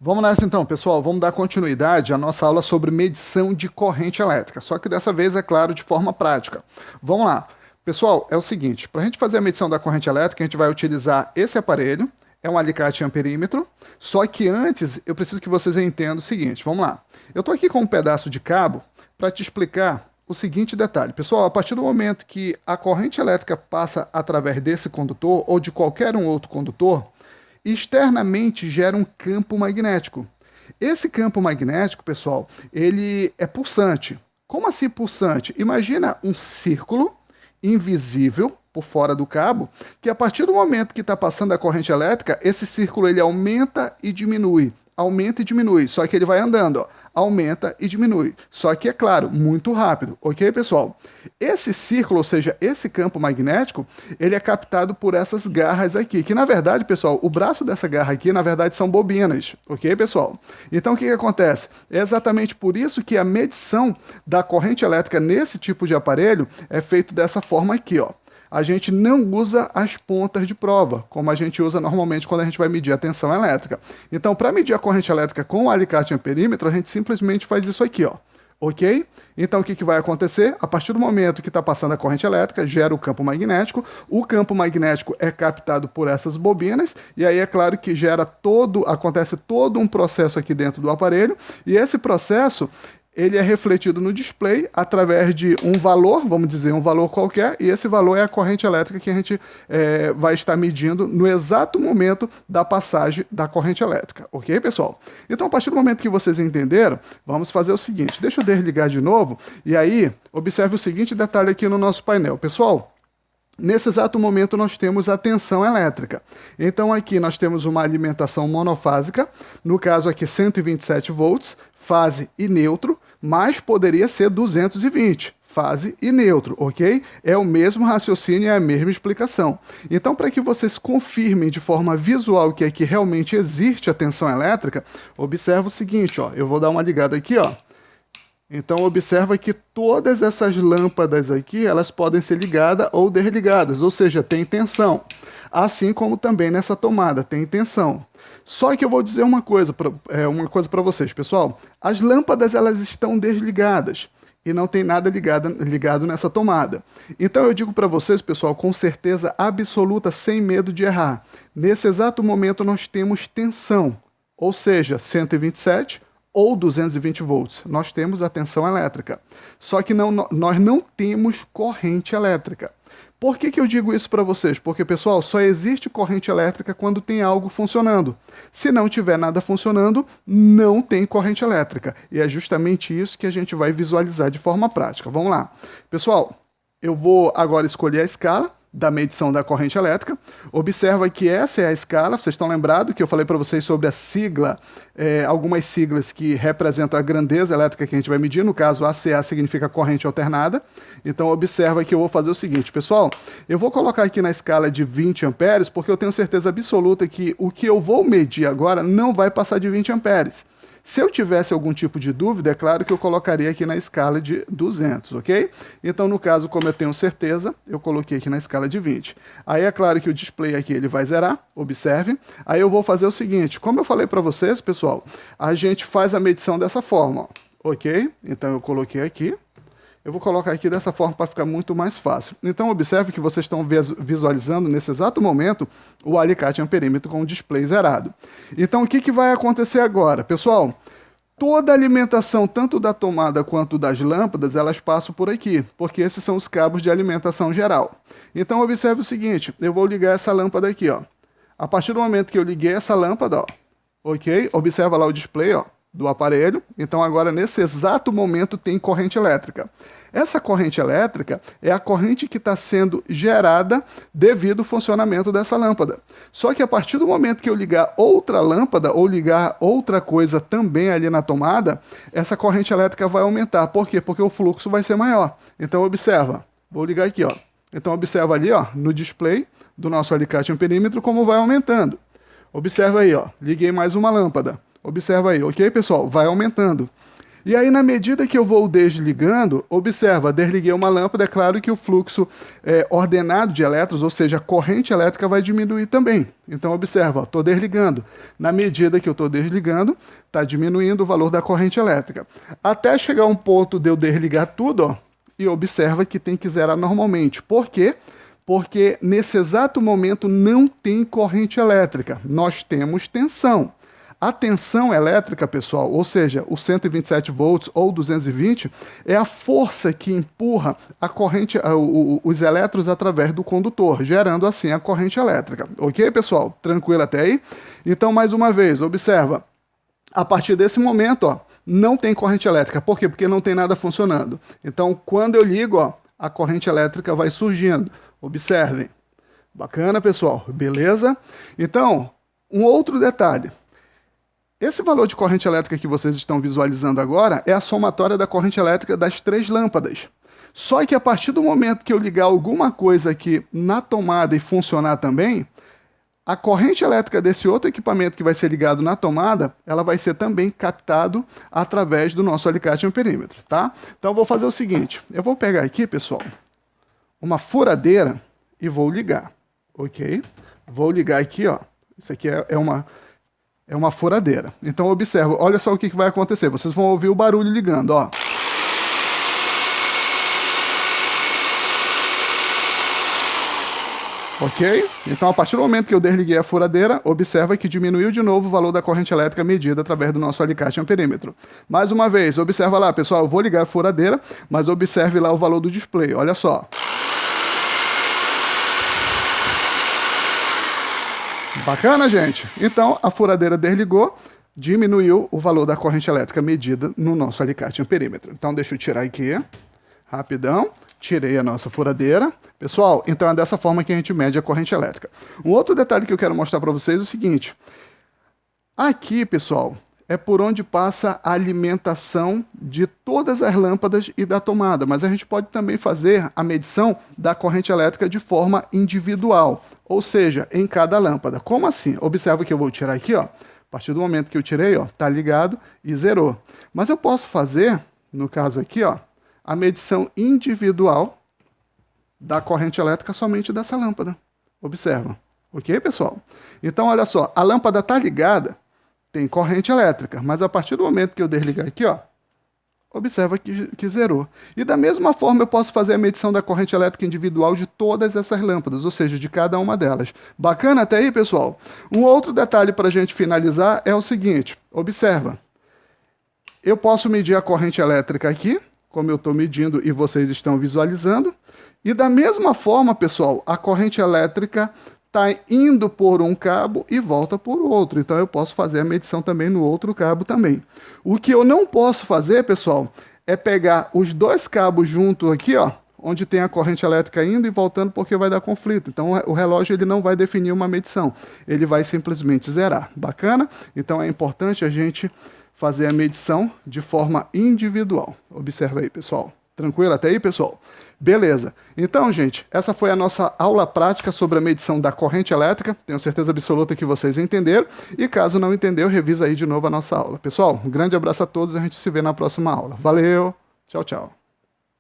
Vamos nessa então, pessoal. Vamos dar continuidade à nossa aula sobre medição de corrente elétrica, só que dessa vez, é claro, de forma prática. Vamos lá. Pessoal, é o seguinte, para a gente fazer a medição da corrente elétrica, a gente vai utilizar esse aparelho, é um alicate amperímetro, só que antes eu preciso que vocês entendam o seguinte, vamos lá. Eu estou aqui com um pedaço de cabo para te explicar o seguinte detalhe. Pessoal, a partir do momento que a corrente elétrica passa através desse condutor ou de qualquer um outro condutor, externamente gera um campo magnético. Esse campo magnético, pessoal, ele é pulsante. Como assim pulsante? Imagina um círculo invisível por fora do cabo, que a partir do momento que está passando a corrente elétrica, esse círculo ele aumenta e diminui. Aumenta e diminui, só que ele vai andando, ó, aumenta e diminui. Só que, é claro, muito rápido, ok, pessoal? Esse círculo, ou seja, esse campo magnético, ele é captado por essas garras aqui, que na verdade, pessoal, o braço dessa garra aqui, na verdade, são bobinas, ok, pessoal? Então, o que acontece? É exatamente por isso que a medição da corrente elétrica nesse tipo de aparelho é feito dessa forma aqui, ó. A gente não usa as pontas de prova, como a gente usa normalmente quando a gente vai medir a tensão elétrica. Então, para medir a corrente elétrica com o alicate amperímetro, a gente simplesmente faz isso aqui, ó. Ok? Então, o que vai acontecer? A partir do momento que está passando a corrente elétrica, gera o campo magnético é captado por essas bobinas, e aí é claro que acontece todo um processo aqui dentro do aparelho, e esse processo ele é refletido no display através de um valor, vamos dizer, um valor qualquer, e esse valor é a corrente elétrica que a gente vai estar medindo no exato momento da passagem da corrente elétrica, ok, pessoal? Então, a partir do momento que vocês entenderam, vamos fazer o seguinte, deixa eu desligar de novo, e aí, observe o seguinte detalhe aqui no nosso painel. Pessoal, nesse exato momento nós temos a tensão elétrica. Então aqui nós temos uma alimentação monofásica, no caso aqui 127 volts, fase e neutro, mas poderia ser 220, fase e neutro, ok? É o mesmo raciocínio, é a mesma explicação. Então, para que vocês confirmem de forma visual que aqui realmente existe a tensão elétrica, observa o seguinte, ó, eu vou dar uma ligada aqui, ó. Então, observa que todas essas lâmpadas aqui, elas podem ser ligadas ou desligadas, ou seja, tem tensão. Assim como também nessa tomada, tem tensão. Só que eu vou dizer uma coisa para vocês, pessoal. As lâmpadas, elas estão desligadas e não tem nada ligado nessa tomada. Então, eu digo para vocês, pessoal, com certeza absoluta, sem medo de errar. Nesse exato momento, nós temos tensão, ou seja, 127 ou 220 volts. Nós temos a tensão elétrica. Só que nós não temos corrente elétrica. Por que eu digo isso para vocês? Porque, pessoal, só existe corrente elétrica quando tem algo funcionando. Se não tiver nada funcionando, não tem corrente elétrica. E é justamente isso que a gente vai visualizar de forma prática. Vamos lá. Pessoal, eu vou agora escolher a escala da medição da corrente elétrica. Observa que essa é a escala, vocês estão lembrados que eu falei para vocês sobre a sigla, algumas siglas que representam a grandeza elétrica que a gente vai medir, no caso ACA significa corrente alternada. Então observa que eu vou fazer o seguinte, pessoal, eu vou colocar aqui na escala de 20 amperes, porque eu tenho certeza absoluta que o que eu vou medir agora não vai passar de 20 amperes. Se eu tivesse algum tipo de dúvida, é claro que eu colocaria aqui na escala de 200, ok? Então, no caso, como eu tenho certeza, eu coloquei aqui na escala de 20. Aí é claro que o display aqui ele vai zerar, observe. Aí eu vou fazer o seguinte, como eu falei para vocês, pessoal, a gente faz a medição dessa forma, ó, ok? Então eu coloquei aqui. Eu vou colocar aqui dessa forma para ficar muito mais fácil. Então, observe que vocês estão visualizando nesse exato momento o alicate amperímetro com o display zerado. Então, o que vai acontecer agora? Pessoal, toda a alimentação, tanto da tomada quanto das lâmpadas, elas passam por aqui, porque esses são os cabos de alimentação geral. Então, observe o seguinte, eu vou ligar essa lâmpada aqui, ó. A partir do momento que eu liguei essa lâmpada, ó, ok? Observa lá o display, ó, do aparelho. Então agora nesse exato momento tem corrente elétrica. Essa corrente elétrica é a corrente que está sendo gerada devido ao funcionamento dessa lâmpada. Só que a partir do momento que eu ligar outra lâmpada ou ligar outra coisa também ali na tomada, essa corrente elétrica vai aumentar. Por quê? Porque o fluxo vai ser maior. Então observa, vou ligar aqui, ó. Então observa ali, ó, no display do nosso alicate amperímetro como vai aumentando. Observa aí, ó, liguei mais uma lâmpada. Observa aí, ok, pessoal? Vai aumentando. E aí, na medida que eu vou desligando, observa, desliguei uma lâmpada, é claro que o fluxo ordenado de elétrons, ou seja, a corrente elétrica vai diminuir também. Então, observa, estou desligando. Na medida que eu estou desligando, está diminuindo o valor da corrente elétrica. Até chegar um ponto de eu desligar tudo, ó, e observa que tem que zerar normalmente. Por quê? Porque nesse exato momento não tem corrente elétrica, nós temos tensão. A tensão elétrica, pessoal, ou seja, os 127 volts ou 220, é a força que empurra a corrente, os elétrons através do condutor, gerando assim a corrente elétrica. Ok, pessoal? Tranquilo até aí? Então, mais uma vez, observa. A partir desse momento, ó, não tem corrente elétrica. Por quê? Porque não tem nada funcionando. Então, quando eu ligo, ó, a corrente elétrica vai surgindo. Observem. Bacana, pessoal? Beleza? Então, um outro detalhe. Esse valor de corrente elétrica que vocês estão visualizando agora é a somatória da corrente elétrica das 3 lâmpadas. Só que a partir do momento que eu ligar alguma coisa aqui na tomada e funcionar também, a corrente elétrica desse outro equipamento que vai ser ligado na tomada, ela vai ser também captado através do nosso alicate amperímetro, tá? Então eu vou fazer o seguinte, eu vou pegar aqui, pessoal, uma furadeira e vou ligar, ok? Vou ligar aqui, ó, isso aqui é uma furadeira. Então observa, olha só o que vai acontecer, vocês vão ouvir o barulho ligando, ó. Ok? Então, a partir do momento que eu desliguei a furadeira, observa que diminuiu de novo o valor da corrente elétrica medida através do nosso alicate amperímetro. Mais uma vez, observa lá, pessoal, eu vou ligar a furadeira, mas observe lá o valor do display, olha só. Bacana, gente? Então, a furadeira desligou, diminuiu o valor da corrente elétrica medida no nosso alicate amperímetro. Então, deixa eu tirar aqui, rapidão. Tirei a nossa furadeira. Pessoal, então é dessa forma que a gente mede a corrente elétrica. Um outro detalhe que eu quero mostrar para vocês é o seguinte. Aqui, pessoal, é por onde passa a alimentação de todas as lâmpadas e da tomada, mas a gente pode também fazer a medição da corrente elétrica de forma individual, ou seja, em cada lâmpada. Como assim? Observa que eu vou tirar aqui, ó. A partir do momento que eu tirei, ó, tá ligado e zerou. Mas eu posso fazer, no caso aqui, ó, a medição individual da corrente elétrica somente dessa lâmpada. Observa. Ok, pessoal? Então, olha só, a lâmpada está ligada, tem corrente elétrica, mas a partir do momento que eu desligar aqui, ó, observa que zerou. E da mesma forma eu posso fazer a medição da corrente elétrica individual de todas essas lâmpadas, ou seja, de cada uma delas. Bacana até aí, pessoal? Um outro detalhe para a gente finalizar é o seguinte, observa. Eu posso medir a corrente elétrica aqui, como eu estou medindo e vocês estão visualizando. E da mesma forma, pessoal, a corrente elétrica está indo por um cabo e volta por outro. Então eu posso fazer a medição também no outro cabo também. O que eu não posso fazer, pessoal, é pegar os dois cabos juntos aqui, ó, onde tem a corrente elétrica indo e voltando, porque vai dar conflito. Então o relógio ele não vai definir uma medição, ele vai simplesmente zerar. Bacana? Então é importante a gente fazer a medição de forma individual. Observa aí, pessoal. Tranquilo até aí, pessoal? Beleza. Então, gente, essa foi a nossa aula prática sobre a medição da corrente elétrica. Tenho certeza absoluta que vocês entenderam. E caso não entendeu, revisa aí de novo a nossa aula. Pessoal, um grande abraço a todos e a gente se vê na próxima aula. Valeu! Tchau, tchau.